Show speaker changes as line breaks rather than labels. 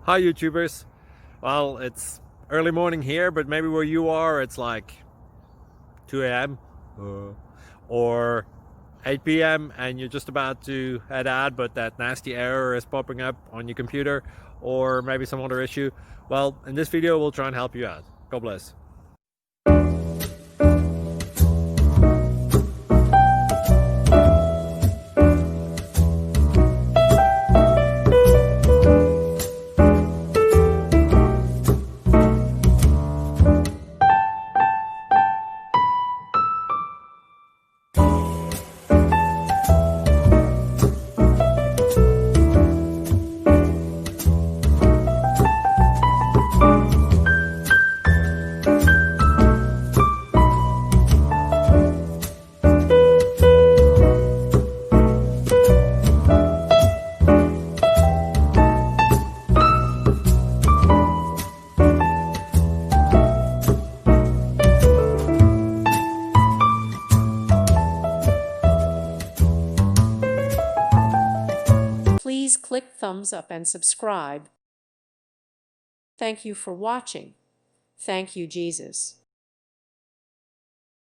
Hi YouTubers. Well, it's early morning here, but maybe where you are it's like 2 a.m. or 8 p.m. and you're just about to head out, but that nasty error is popping up on your computer, or maybe some other issue. Well, in this video we'll try and help you out. God bless.
Please click thumbs up and subscribe. Thank you for watching. Thank you, Jesus.